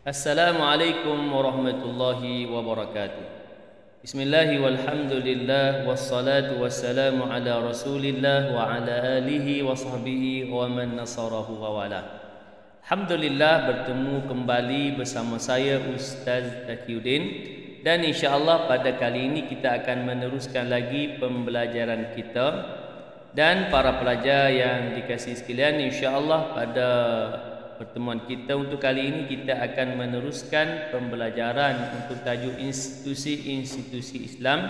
Assalamualaikum warahmatullahi wabarakatuh. Bismillahi walhamdulillah wassalatu wassalamu ala rasulillah wa ala alihi wa sahbihi wa man nasarahu wa wala. Alhamdulillah bertemu kembali bersama saya Ustaz Taqiyuddin, dan insya-Allah pada kali ini kita akan meneruskan lagi pembelajaran kita. Dan para pelajar yang dikasihi sekalian, insya-Allah pada pertemuan kita untuk kali ini kita akan meneruskan pembelajaran untuk tajuk institusi-institusi Islam.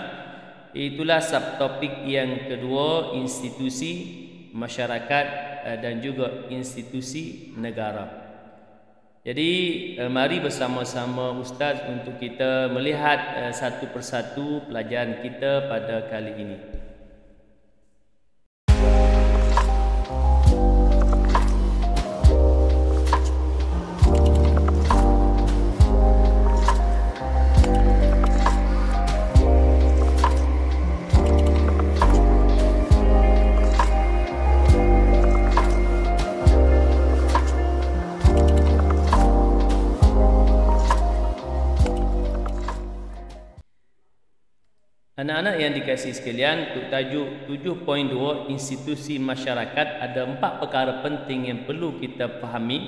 Itulah subtopik yang kedua, institusi masyarakat dan juga institusi negara. Jadi mari bersama-sama Ustaz untuk kita melihat satu persatu pelajaran kita pada kali ini. Anak-anak yang dikasihi sekalian, untuk tajuk 7.2 institusi masyarakat, ada 4 perkara penting yang perlu kita fahami.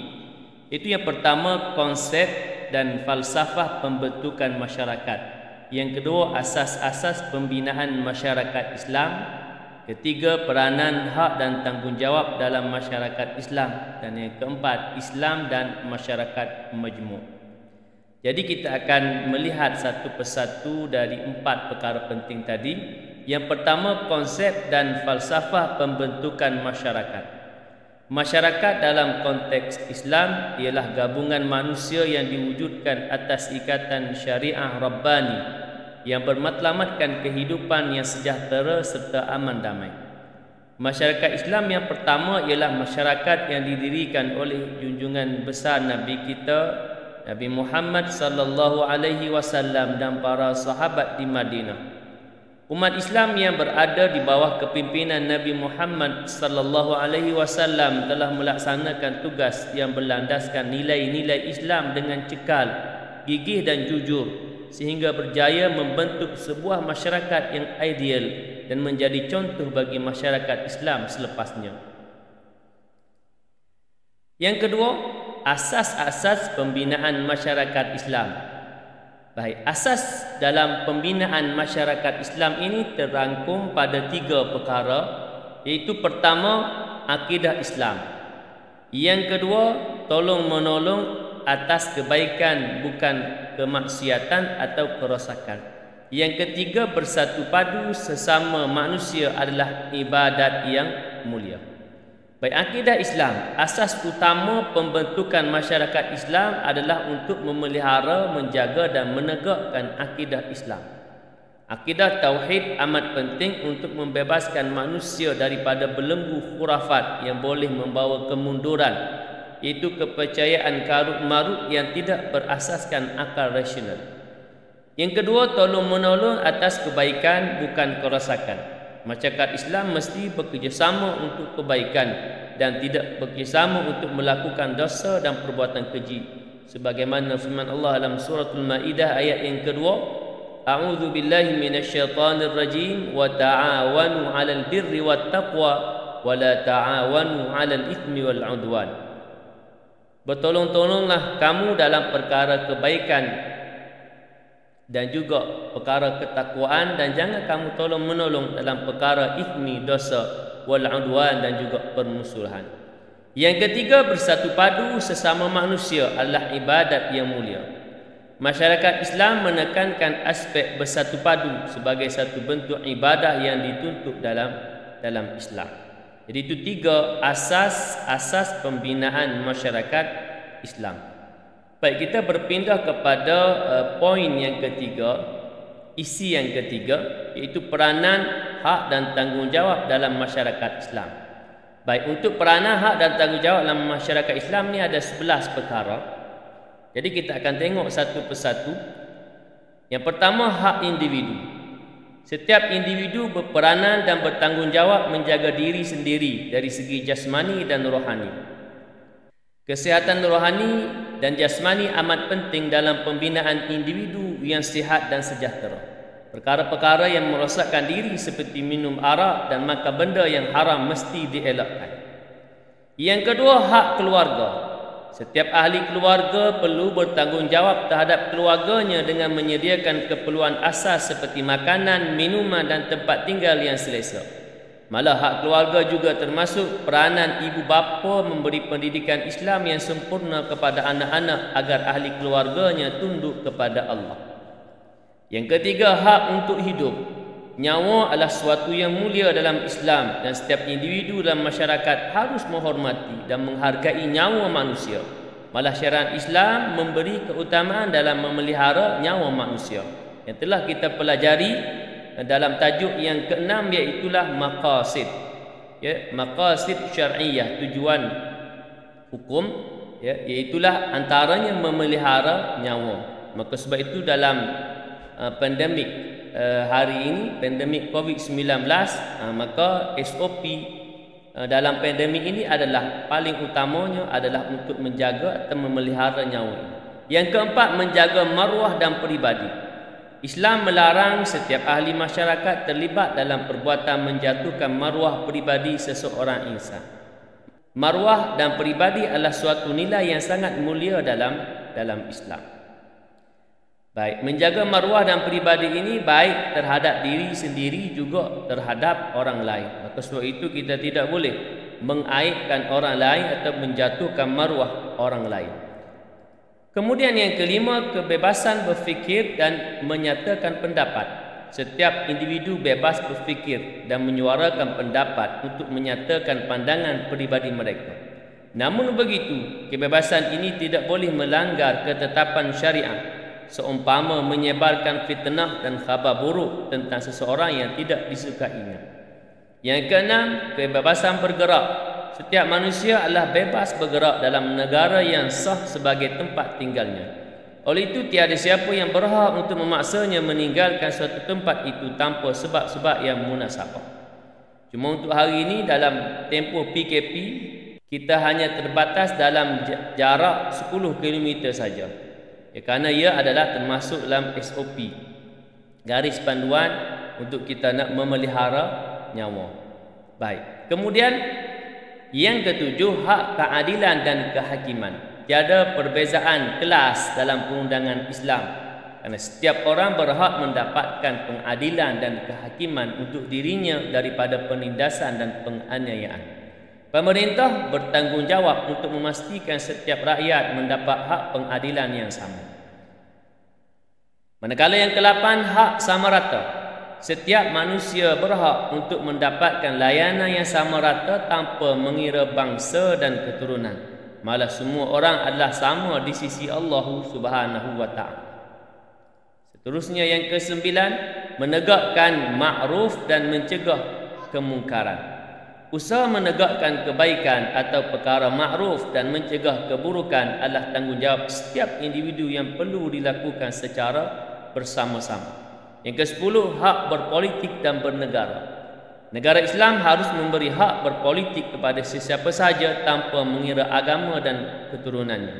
Itu yang pertama, konsep dan falsafah pembentukan masyarakat. Yang kedua, asas-asas pembinaan masyarakat Islam. Ketiga, peranan hak dan tanggungjawab dalam masyarakat Islam. Dan yang keempat, Islam dan masyarakat majmuk. Jadi kita akan melihat satu persatu dari 4 perkara penting tadi. Yang pertama, konsep dan falsafah pembentukan masyarakat. Masyarakat dalam konteks Islam ialah gabungan manusia yang diwujudkan atas ikatan syariah Rabbani yang bermatlamatkan kehidupan yang sejahtera serta aman damai. Masyarakat Islam yang pertama ialah masyarakat yang didirikan oleh junjungan besar Nabi kita Nabi Muhammad sallallahu alaihi wasallam dan para sahabat di Madinah. Umat Islam yang berada di bawah kepimpinan Nabi Muhammad sallallahu alaihi wasallam telah melaksanakan tugas yang berlandaskan nilai-nilai Islam dengan cekal, gigih dan jujur, sehingga berjaya membentuk sebuah masyarakat yang ideal dan menjadi contoh bagi masyarakat Islam selepasnya. Yang kedua, asas-asas pembinaan masyarakat Islam. Baik, asas dalam pembinaan masyarakat Islam ini terangkum pada 3 perkara, iaitu pertama, akidah Islam. Yang kedua, tolong menolong atas kebaikan bukan kemaksiatan atau kerosakan. Yang ketiga, bersatu padu sesama manusia adalah ibadat yang mulia. Baik, akidah Islam, asas utama pembentukan masyarakat Islam adalah untuk memelihara, menjaga dan menegakkan akidah Islam. Akidah tauhid amat penting untuk membebaskan manusia daripada belenggu khurafat yang boleh membawa kemunduran, iaitu kepercayaan karut marut yang tidak berasaskan akal rasional. Yang kedua, tolong menolong atas kebaikan bukan kerosakan. Masyarakat Islam mesti bekerjasama untuk kebaikan dan tidak bekerjasama untuk melakukan dosa dan perbuatan keji. Sebagaimana firman Allah dalam suratul Maidah ayat yang kedua, A'udzu billahi minasyaitonir rajim wa ta'awanu 'alal birri wat taqwa wa la ta'awanu 'alal itsmi wal 'udwan. Bertolong-tolonglah kamu dalam perkara kebaikan dan juga perkara ketakwaan, dan jangan kamu tolong menolong dalam perkara ismi, dosa, wal udwan dan juga permusuhan. Yang ketiga, bersatu padu sesama manusia adalah ibadat yang mulia. Masyarakat Islam menekankan aspek bersatu padu sebagai satu bentuk ibadah yang dituntut dalam Islam. Jadi itu 3 asas pembinaan masyarakat Islam. Baik, kita berpindah kepada poin yang ketiga, isi yang ketiga, iaitu peranan, hak dan tanggungjawab dalam masyarakat Islam. Baik, untuk peranan, hak dan tanggungjawab dalam masyarakat Islam ni ada 11 perkara. Jadi kita akan tengok satu persatu. Yang pertama, hak individu. Setiap individu berperanan dan bertanggungjawab menjaga diri sendiri dari segi jasmani dan rohani. Kesihatan rohani dan jasmani amat penting dalam pembinaan individu yang sihat dan sejahtera. Perkara-perkara yang merosakkan diri seperti minum arak dan makan benda yang haram mesti dielakkan. Yang kedua, hak keluarga. Setiap ahli keluarga perlu bertanggungjawab terhadap keluarganya dengan menyediakan keperluan asas seperti makanan, minuman dan tempat tinggal yang selesa. Malah hak keluarga juga termasuk peranan ibu bapa memberi pendidikan Islam yang sempurna kepada anak-anak agar ahli keluarganya tunduk kepada Allah. Yang ketiga, hak untuk hidup. Nyawa adalah sesuatu yang mulia dalam Islam dan setiap individu dalam masyarakat harus menghormati dan menghargai nyawa manusia. Malah syariat Islam memberi keutamaan dalam memelihara nyawa manusia yang telah kita pelajari dalam tajuk yang keenam, iaitulah maqasid. Maqasid syar'iyyah, tujuan hukum, iaitulah antaranya memelihara nyawa. Maka sebab itu dalam pandemik hari ini, pandemik COVID-19, maka SOP dalam pandemik ini adalah paling utamanya adalah untuk menjaga atau memelihara nyawa ini. Yang keempat, menjaga maruah dan peribadi. Islam melarang setiap ahli masyarakat terlibat dalam perbuatan menjatuhkan maruah peribadi seseorang insan. Maruah dan peribadi adalah suatu nilai yang sangat mulia dalam Islam. Baik, menjaga maruah dan peribadi ini baik terhadap diri sendiri juga terhadap orang lain. Maka sebab itu kita tidak boleh mengaibkan orang lain atau menjatuhkan maruah orang lain. Kemudian yang kelima, kebebasan berfikir dan menyatakan pendapat. Setiap individu bebas berfikir dan menyuarakan pendapat untuk menyatakan pandangan peribadi mereka. Namun begitu, kebebasan ini tidak boleh melanggar ketetapan syariat, seumpama menyebarkan fitnah dan khabar buruk tentang seseorang yang tidak disukainya. Yang keenam, kebebasan bergerak. Setiap manusia adalah bebas bergerak dalam negara yang sah sebagai tempat tinggalnya. Oleh itu, tiada siapa yang berhak untuk memaksanya meninggalkan suatu tempat itu tanpa sebab-sebab yang munasabah. Cuma untuk hari ini dalam tempoh PKP, kita hanya terbatas dalam jarak 10 km saja. Kerana ia adalah termasuk dalam SOP, garis panduan untuk kita nak memelihara nyawa. Baik. Kemudian yang ketujuh, hak keadilan dan kehakiman. Tiada perbezaan kelas dalam perundangan Islam, kerana setiap orang berhak mendapatkan pengadilan dan kehakiman untuk dirinya daripada penindasan dan penganiayaan. Pemerintah bertanggungjawab untuk memastikan setiap rakyat mendapat hak pengadilan yang sama. Manakala yang ke-8, hak sama rata. Setiap manusia berhak untuk mendapatkan layanan yang sama rata tanpa mengira bangsa dan keturunan. Malah semua orang adalah sama di sisi Allah Subhanahu wa taala. Seterusnya yang ke-9, menegakkan ma'ruf dan mencegah kemungkaran. Usaha menegakkan kebaikan atau perkara ma'ruf dan mencegah keburukan adalah tanggungjawab setiap individu yang perlu dilakukan secara bersama-sama. Yang ke-10, hak berpolitik dan bernegara. Negara Islam harus memberi hak berpolitik kepada sesiapa sahaja tanpa mengira agama dan keturunannya.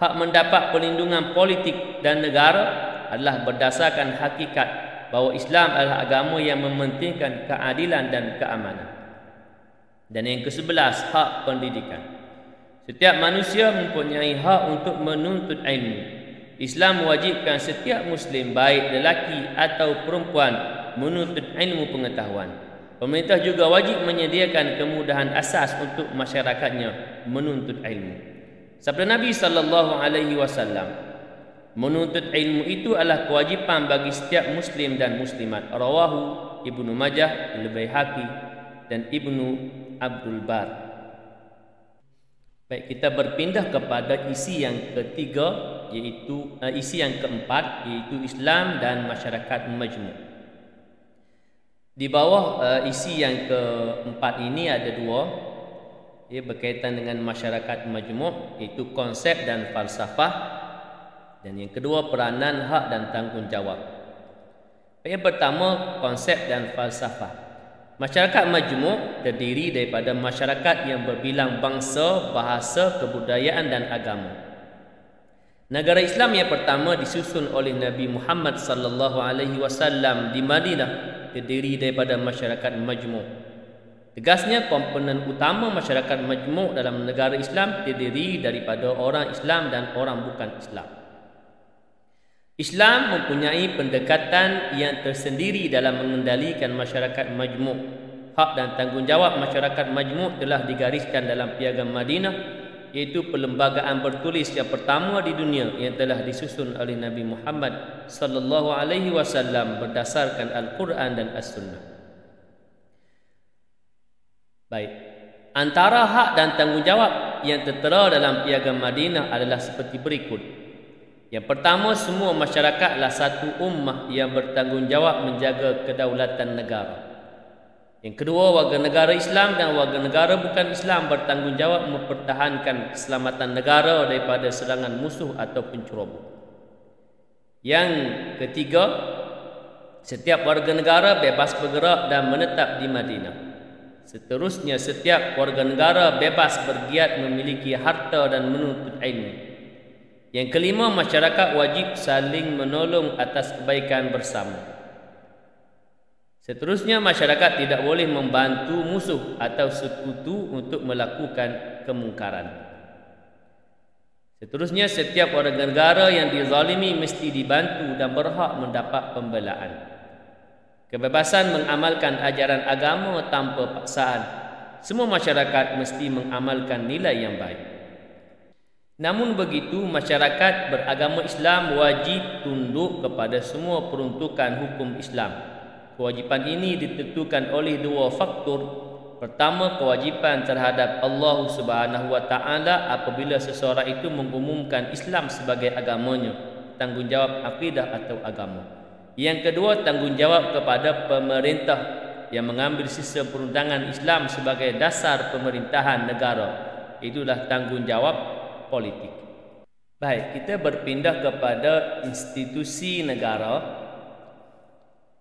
Hak mendapat perlindungan politik dan negara adalah berdasarkan hakikat bahawa Islam adalah agama yang mementingkan keadilan dan keamanan. Dan yang ke-11, hak pendidikan. Setiap manusia mempunyai hak untuk menuntut ilmu. Islam mewajibkan setiap Muslim, baik lelaki atau perempuan, menuntut ilmu pengetahuan. Pemerintah juga wajib menyediakan kemudahan asas untuk masyarakatnya menuntut ilmu. Sabda Nabi SAW, menuntut ilmu itu adalah kewajipan bagi setiap Muslim dan Muslimat. Rawahu Ibnu Majah, Al-Baihaqi dan Ibnu Abdul Bar. Baik, kita berpindah kepada isi yang ketiga, iaitu isi yang keempat, iaitu Islam dan masyarakat majmuk. Di bawah isi yang keempat ini ada dua, berkaitan dengan masyarakat majmuk, iaitu konsep dan falsafah, dan yang kedua peranan, hak dan tanggungjawab. Yang pertama, konsep dan falsafah. Masyarakat majmuk terdiri daripada masyarakat yang berbilang bangsa, bahasa, kebudayaan dan agama. Negara Islam yang pertama disusun oleh Nabi Muhammad sallallahu alaihi wasallam di Madinah terdiri daripada masyarakat majmuk. Tegasnya komponen utama masyarakat majmuk dalam negara Islam terdiri daripada orang Islam dan orang bukan Islam. Islam mempunyai pendekatan yang tersendiri dalam mengendalikan masyarakat majmuk. Hak dan tanggungjawab masyarakat majmuk telah digariskan dalam Piagam Madinah, iaitu perlembagaan bertulis yang pertama di dunia yang telah disusun oleh Nabi Muhammad sallallahu alaihi wasallam berdasarkan Al-Quran dan As-Sunnah. Baik. Antara hak dan tanggungjawab yang tertera dalam Piagam Madinah adalah seperti berikut. Yang pertama, semua masyarakatlah satu ummah yang bertanggungjawab menjaga kedaulatan negara. Yang kedua, warga negara Islam dan warga negara bukan Islam bertanggungjawab mempertahankan keselamatan negara daripada serangan musuh atau penceroboh. Yang ketiga, setiap warga negara bebas bergerak dan menetap di Madinah. Seterusnya, setiap warga negara bebas bergiat memiliki harta dan menuntut ilmu. Yang kelima, masyarakat wajib saling menolong atas kebaikan bersama. Seterusnya, masyarakat tidak boleh membantu musuh atau sekutu untuk melakukan kemungkaran. Seterusnya, setiap warga negara yang dizalimi mesti dibantu dan berhak mendapat pembelaan. Kebebasan mengamalkan ajaran agama tanpa paksaan. Semua masyarakat mesti mengamalkan nilai yang baik. Namun begitu, masyarakat beragama Islam wajib tunduk kepada semua peruntukan hukum Islam. Kewajipan ini ditentukan oleh dua faktor. Pertama, kewajipan terhadap Allah Subhanahu wa taala apabila seseorang itu mengumumkan Islam sebagai agamanya, tanggungjawab akidah atau agama. Yang kedua, tanggungjawab kepada pemerintah yang mengambil sistem perundangan Islam sebagai dasar pemerintahan negara. Itulah tanggungjawab politik. Baik, kita berpindah kepada institusi negara.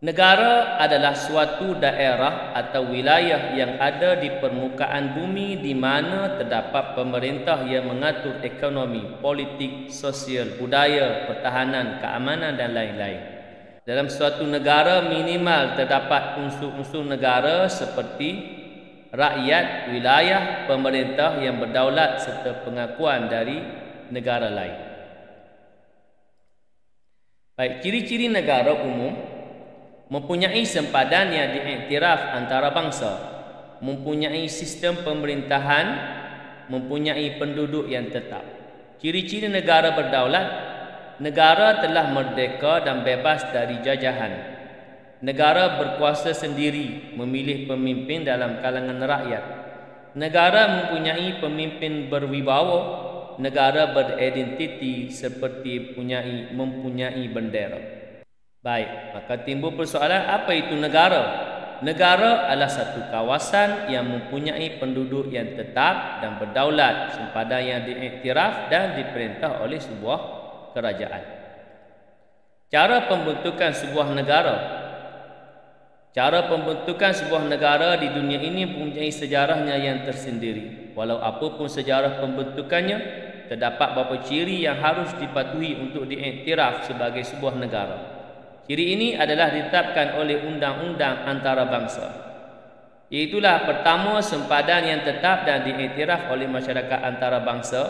Negara adalah suatu daerah atau wilayah yang ada di permukaan bumi di mana terdapat pemerintah yang mengatur ekonomi, politik, sosial, budaya, pertahanan, keamanan dan lain-lain. Dalam suatu negara minimal terdapat unsur-unsur negara seperti rakyat, wilayah, pemerintah yang berdaulat serta pengakuan dari negara lain. Baik, ciri-ciri negara umum: mempunyai sempadan yang diiktiraf antara bangsa, mempunyai sistem pemerintahan, mempunyai penduduk yang tetap. Ciri-ciri negara berdaulat: negara telah merdeka dan bebas dari jajahan. Negara berkuasa sendiri, memilih pemimpin dalam kalangan rakyat. Negara mempunyai pemimpin berwibawa. Negara beridentiti seperti mempunyai bendera. Baik, maka timbul persoalan, apa itu negara? Negara adalah satu kawasan yang mempunyai penduduk yang tetap dan berdaulat, sempadan yang diiktiraf dan diperintah oleh sebuah kerajaan. Cara pembentukan sebuah negara. Cara pembentukan sebuah negara di dunia ini mempunyai sejarahnya yang tersendiri. Walau apapun sejarah pembentukannya, terdapat beberapa ciri yang harus dipatuhi untuk diiktiraf sebagai sebuah negara. Ciri ini adalah ditetapkan oleh undang-undang antarabangsa. Iaitulah pertama, sempadan yang tetap dan diiktiraf oleh masyarakat antarabangsa.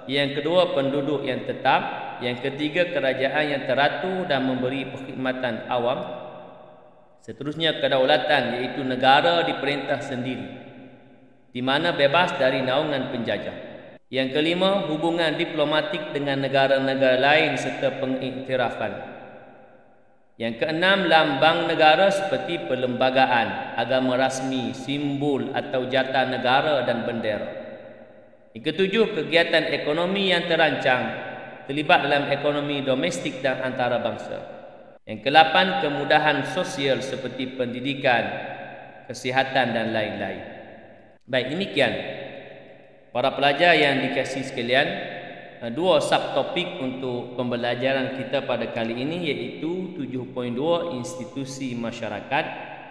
Yang kedua, penduduk yang tetap. Yang ketiga, kerajaan yang teratur dan memberi perkhidmatan awam. Seterusnya, kedaulatan, iaitu negara diperintah sendiri, di mana bebas dari naungan penjajah. Yang kelima, hubungan diplomatik dengan negara-negara lain serta pengiktirafan. Yang keenam, lambang negara seperti perlembagaan, agama rasmi, simbol atau jata negara dan bendera. Yang ketujuh, kegiatan ekonomi yang terancang, terlibat dalam ekonomi domestik dan antarabangsa. Yang ke-8, kemudahan sosial seperti pendidikan, kesihatan dan lain-lain. Baik, demikian para pelajar yang dikasihi sekalian, dua subtopik untuk pembelajaran kita pada kali ini, iaitu 7.2 institusi masyarakat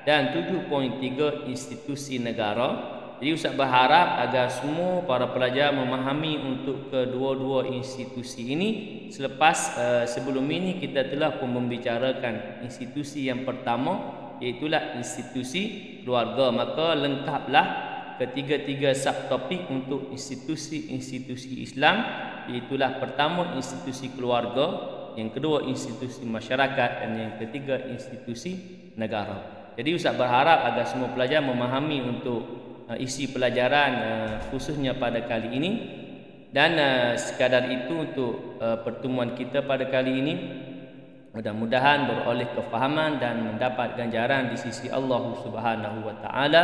dan 7.3 institusi negara, Jadi Ustaz berharap agar semua para pelajar memahami untuk kedua-dua institusi ini. Selepas sebelum ini kita telah pun membicarakan institusi yang pertama, iaitulah institusi keluarga. Maka lengkaplah ketiga-tiga subtopik untuk institusi-institusi Islam, iaitulah pertama institusi keluarga, yang kedua institusi masyarakat, dan yang ketiga institusi negara. Jadi Ustaz berharap agar semua pelajar memahami untuk isi pelajaran khususnya pada kali ini. Dan sekadar itu untuk pertemuan kita pada kali ini. Mudah-mudahan beroleh kefahaman dan mendapat ganjaran di sisi Allah Subhanahu wa taala.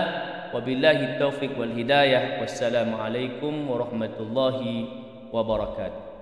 Wabillahi taufiq wal hidayah. Wassalamualaikum warahmatullahi wabarakatuh.